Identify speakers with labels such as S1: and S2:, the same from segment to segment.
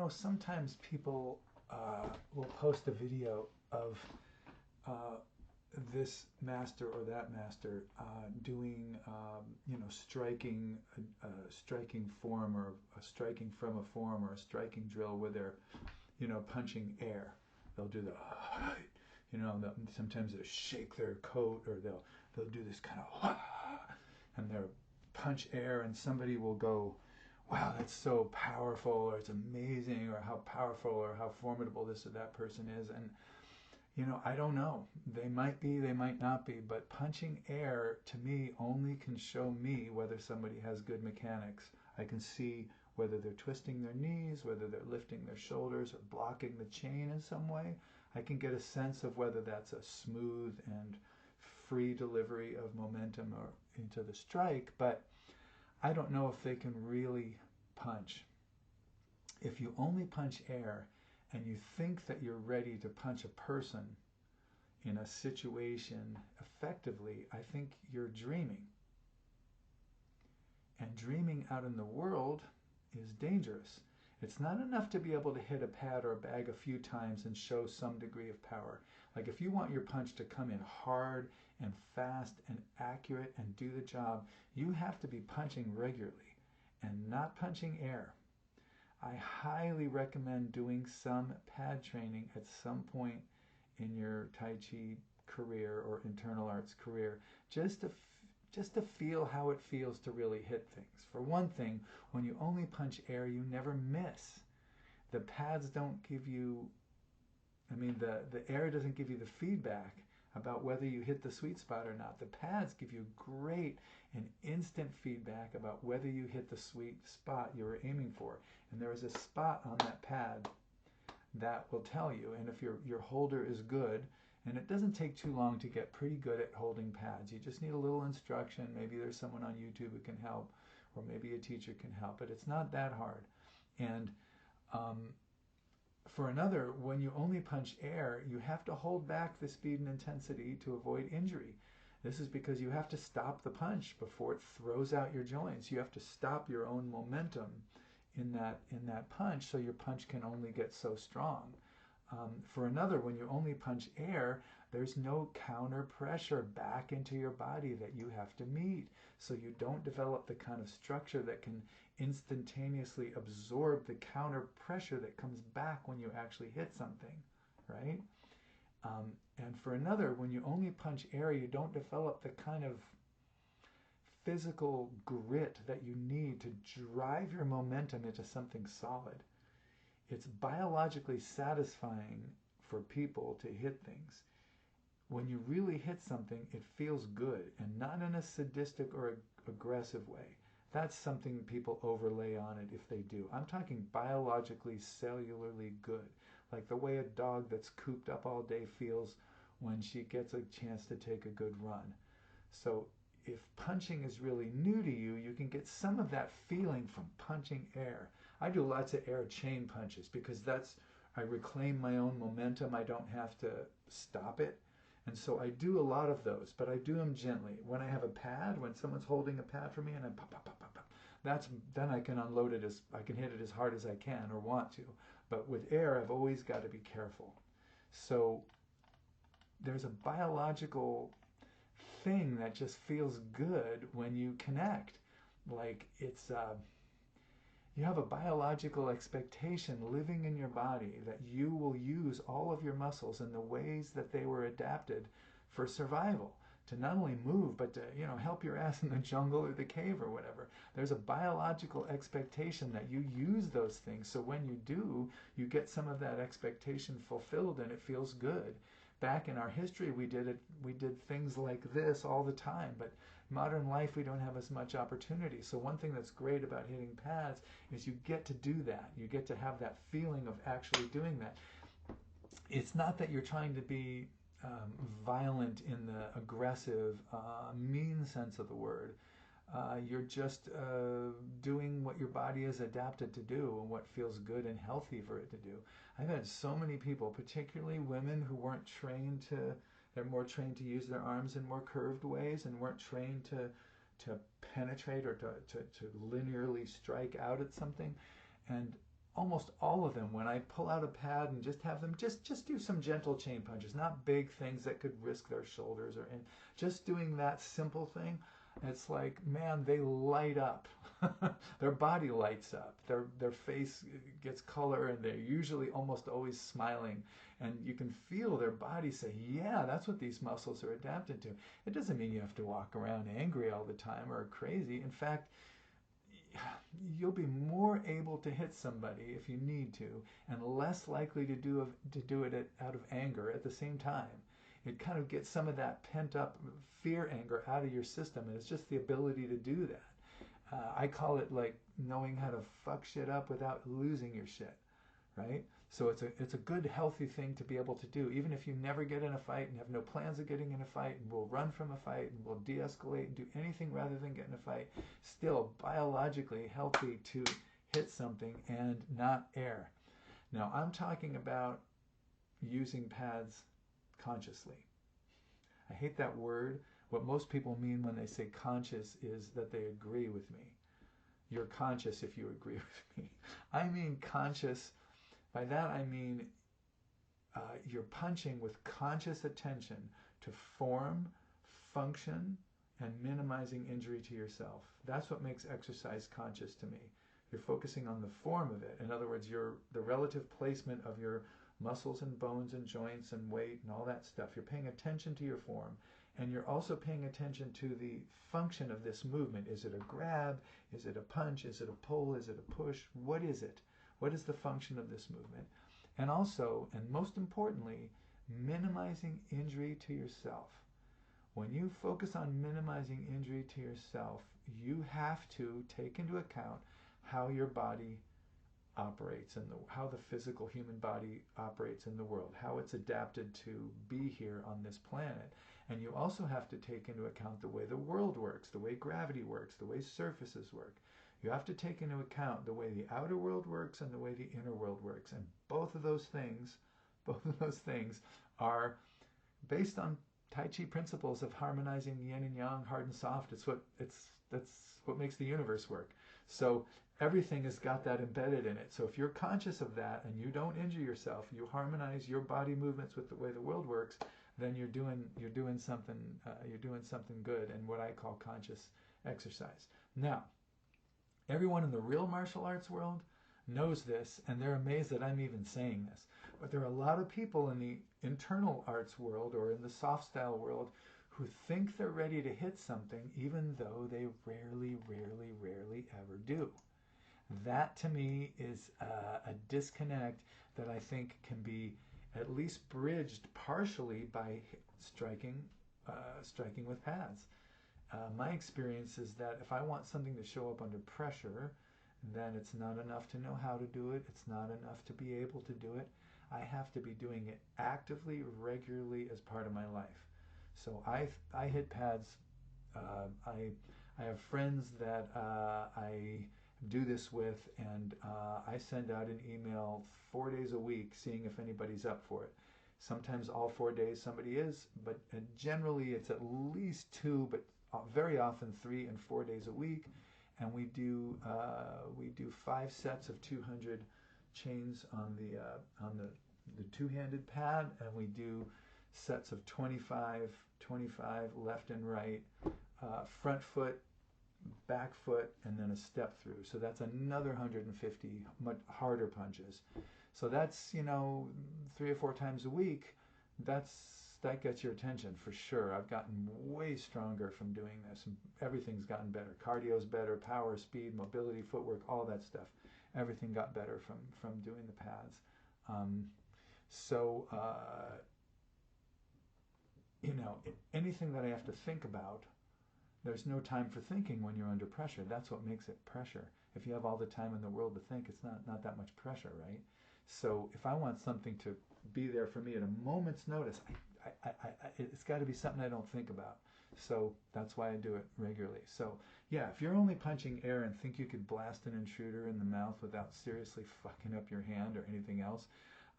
S1: Sometimes people will post a video of uh, this master or that master doing, striking form or a striking from a form or a striking drill where they're, punching air. They'll do the, sometimes they'll shake their coat or they'll do this kind of, and they'll punch air, and somebody will go, wow, that's so powerful, or it's amazing, or how powerful or how formidable this or that person is. And I don't know. They might be, they might not be, but punching air to me only can show me whether somebody has good mechanics. I can see whether they're twisting their knees, whether they're lifting their shoulders or blocking the chain in some way. I can get a sense of whether that's a smooth and free delivery of momentum or into the strike, but I don't know if they can really punch. If you only punch air and you think that you're ready to punch a person in a situation effectively, I think you're dreaming. And dreaming out in the world is dangerous. It's not enough to be able to hit a pad or a bag a few times and show some degree of power. Like if you want your punch to come in hard and fast and accurate and do the job, you have to be punching regularly and not punching air. I highly recommend doing some pad training at some point in your Tai Chi career or internal arts career, just to feel how it feels to really hit things. For one thing, when you only punch air, you never miss. The pads don't give you, the air doesn't give you the feedback about whether you hit the sweet spot or not. The pads give you great and instant feedback about whether you hit the sweet spot you were aiming for. And there is a spot on that pad that will tell you. And if your holder is good, and it doesn't take too long to get pretty good at holding pads. You just need a little instruction. Maybe there's someone on YouTube who can help, or maybe a teacher can help, but it's not that hard. And for another, when you only punch air, you have to hold back the speed and intensity to avoid injury. This is because you have to stop the punch before it throws out your joints. You have to stop your own momentum in that punch, so your punch can only get so strong. For another, when you only punch air, there's no counter pressure back into your body that you have to meet. So you don't develop the kind of structure that can instantaneously absorb the counter pressure that comes back when you actually hit something, right? And for another, when you only punch air, you don't develop the kind of physical grit that you need to drive your momentum into something solid. It's biologically satisfying for people to hit things. When you really hit something, it feels good, and not in a sadistic or aggressive way. That's something people overlay on it if they do. I'm talking biologically, cellularly good, like the way a dog that's cooped up all day feels when she gets a chance to take a good run. So if punching is really new to you, you can get some of that feeling from punching air. I do lots of air chain punches because I reclaim my own momentum. I don't have to stop it. And so I do a lot of those, but I do them gently. When I have a pad, when someone's holding a pad for me and I pop, pop, pop, pop, pop, then I can unload it I can hit it as hard as I can or want to. But with air, I've always got to be careful. So there's a biological thing that just feels good when you connect. Like you have a biological expectation living in your body that you will use all of your muscles in the ways that they were adapted for survival, to not only move but to help your ass in the jungle or the cave or whatever. There's a biological expectation that you use those things, so when you do, you get some of that expectation fulfilled and it feels good. Back in our history, we did things like this all the time, but modern life, we don't have as much opportunity. So one thing that's great about hitting pads is you get to do that. You get to have that feeling of actually doing that. It's not that you're trying to be violent in the aggressive, mean sense of the word. You're just doing what your body is adapted to do and what feels good and healthy for it to do. I've had so many people, particularly women who weren't trained they're more trained to use their arms in more curved ways and weren't trained to penetrate or to linearly strike out at something. And almost all of them, when I pull out a pad and just have them just do some gentle chain punches, not big things that could risk their shoulders, or and just doing that simple thing, it's like, man, they light up. Their body lights up. Their face gets color, and they're usually almost always smiling. And you can feel their body say, yeah, that's what these muscles are adapted to. It doesn't mean you have to walk around angry all the time or crazy. In fact, you'll be more able to hit somebody if you need to, and less likely to do it out of anger at the same time. It kind of gets some of that pent up fear, anger out of your system, and it's just the ability to do that. I call it like knowing how to fuck shit up without losing your shit, right? So it's a good, healthy thing to be able to do, even if you never get in a fight and have no plans of getting in a fight, and will run from a fight and will de-escalate and do anything rather than get in a fight. Still biologically healthy to hit something and not err. Now I'm talking about using pads consciously. I hate that word. What most people mean when they say conscious is that they agree with me. You're conscious if you agree with me. I mean conscious. By that I mean you're punching with conscious attention to form, function, and minimizing injury to yourself. That's what makes exercise conscious to me. You're focusing on the form of it. In other words, the relative placement of your muscles and bones and joints and weight and all that stuff. You're paying attention to your form, and you're also paying attention to the function of this movement. Is it a grab? Is it a punch? Is it a pull? Is it a push? What is it? What is the function of this movement? And also, and most importantly, minimizing injury to yourself. When you focus on minimizing injury to yourself, you have to take into account how your body operates, and how the physical human body operates in the world, how it's adapted to be here on this planet. And you also have to take into account the way the world works, the way gravity works, the way surfaces work. You have to take into account the way the outer world works and the way the inner world works. And both of those things are based on Tai Chi principles of harmonizing yin and yang, hard and soft. That's what makes the universe work. So everything has got that embedded in it. So if you're conscious of that and you don't injure yourself, you harmonize your body movements with the way the world works, then you're doing something good, and what I call conscious exercise. Now, everyone in the real martial arts world knows this, and they're amazed that I'm even saying this. But there are a lot of people in the internal arts world or in the soft style world who think they're ready to hit something, even though they rarely ever do. That to me is a disconnect that I think can be at least bridged partially by striking with pads. My experience is that if I want something to show up under pressure, then it's not enough to know how to do it. It's not enough to be able to do it. I have to be doing it actively, regularly as part of my life. So I hit pads. I have friends that I do this with, and I send out an email 4 days a week seeing if anybody's up for it. Sometimes all 4 days somebody is, but generally it's at least 2, but very often 3 and 4 days a week. And we do 5 sets of 200 chains on the two-handed pad, and we do sets of 25 left and right, front foot, back foot, and then a step through. So that's another 150 much harder punches. So that's 3 or 4 times a week. That gets your attention for sure. I've gotten way stronger from doing this. Everything's gotten better. Cardio's better, power, speed, mobility, footwork, all that stuff. Everything got better from doing the pads. Anything that I have to think about, there's no time for thinking when you're under pressure. That's what makes it pressure. If you have all the time in the world to think, it's not that much pressure, right? So if I want something to be there for me at a moment's notice, it's got to be something I don't think about. So that's why I do it regularly. So yeah, if you're only punching air and think you could blast an intruder in the mouth without seriously fucking up your hand or anything else,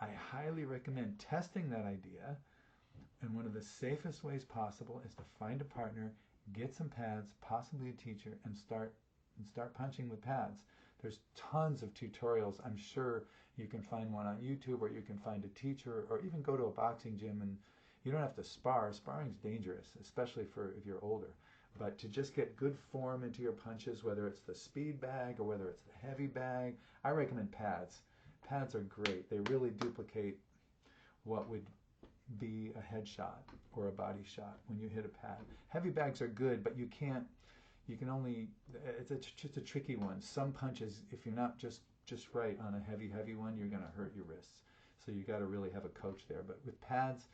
S1: I highly recommend testing that idea. And one of the safest ways possible is to find a partner, get some pads, possibly a teacher, and start punching with pads. There's tons of tutorials. I'm sure you can find one on YouTube, or you can find a teacher, or even go to a boxing gym, and you don't have to spar. Sparring's dangerous, especially for if you're older. But to just get good form into your punches, whether it's the speed bag or whether it's the heavy bag, I recommend pads. Pads are great. They really duplicate what would be a headshot or a body shot when you hit a pad. Heavy bags are good, but you can only, just a tricky one. Some punches, if you're not just right on a heavy one, you're going to hurt your wrists. So you got to really have a coach there. But with pads,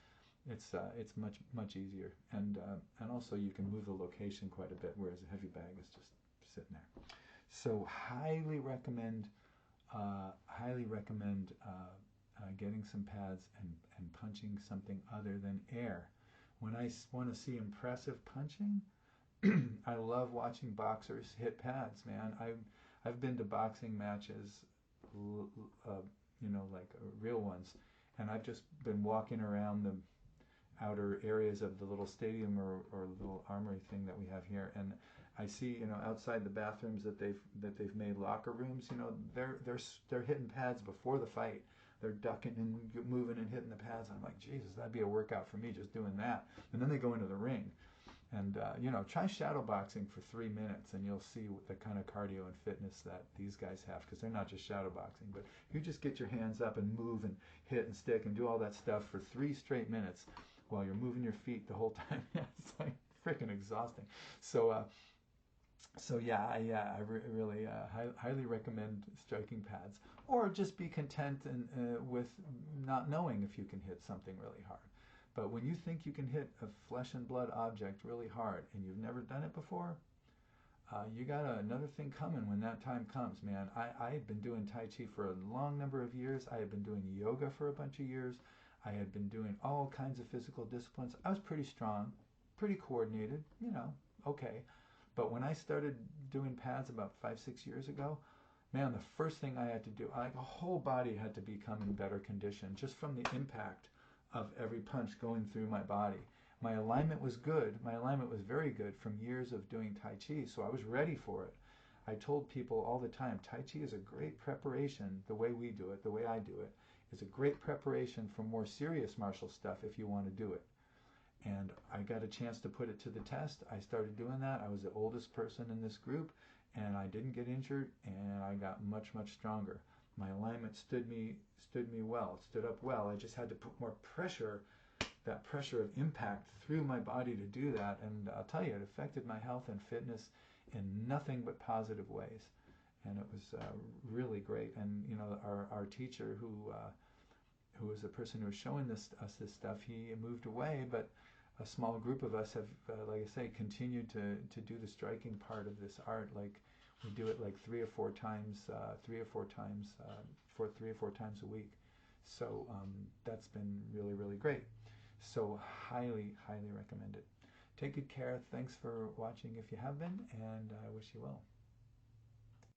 S1: it's much easier, and also you can move the location quite a bit, whereas a heavy bag is just sitting there. So highly recommend getting some pads and punching something other than air. When I want to see impressive punching, I love watching boxers hit pads, man. I've been to boxing matches, like real ones, and I've just been walking around the outer areas of the little stadium or little armory thing that we have here, and I see, outside the bathrooms that they've made locker rooms, they're hitting pads before the fight. They're ducking and moving and hitting the pads. I'm like, Jesus, that'd be a workout for me just doing that. And then they go into the ring. And, try shadow boxing for 3 minutes, and you'll see the kind of cardio and fitness that these guys have, because they're not just shadow boxing. But you just get your hands up and move and hit and stick and do all that stuff for 3 straight minutes while you're moving your feet the whole time. It's like freaking exhausting. So I really highly recommend striking pads, or just be content with not knowing if you can hit something really hard. But when you think you can hit a flesh and blood object really hard and you've never done it before, you got another thing coming when that time comes, man. I had been doing Tai Chi for a long number of years. I had been doing yoga for a bunch of years. I had been doing all kinds of physical disciplines. I was pretty strong, pretty coordinated, okay. But when I started doing pads about 5-6 years ago, man, the first thing I had to do, my whole body had to become in better condition just from the impact of every punch going through my body. My alignment was good. My alignment was very good from years of doing Tai Chi, so I was ready for it. I told people all the time, Tai Chi is a great preparation, the way we do it, the way I do it, is a great preparation for more serious martial stuff if you want to do it. And I got a chance to put it to the test. I started doing that. I was the oldest person in this group, and I didn't get injured, and I got much stronger. My alignment stood me well. It stood up well. I just had to put more pressure, that pressure of impact through my body to do that. And I'll tell you, it affected my health and fitness in nothing but positive ways. And it was really great. And our teacher, who was the person who was showing us this stuff, he moved away, but a small group of us have, like I say, continued to do the striking part of this art. Like, we do it like 3 or 4 times a week. So that's been really great. So highly recommend it. Take good care. Thanks for watching if you have been, and I wish you well.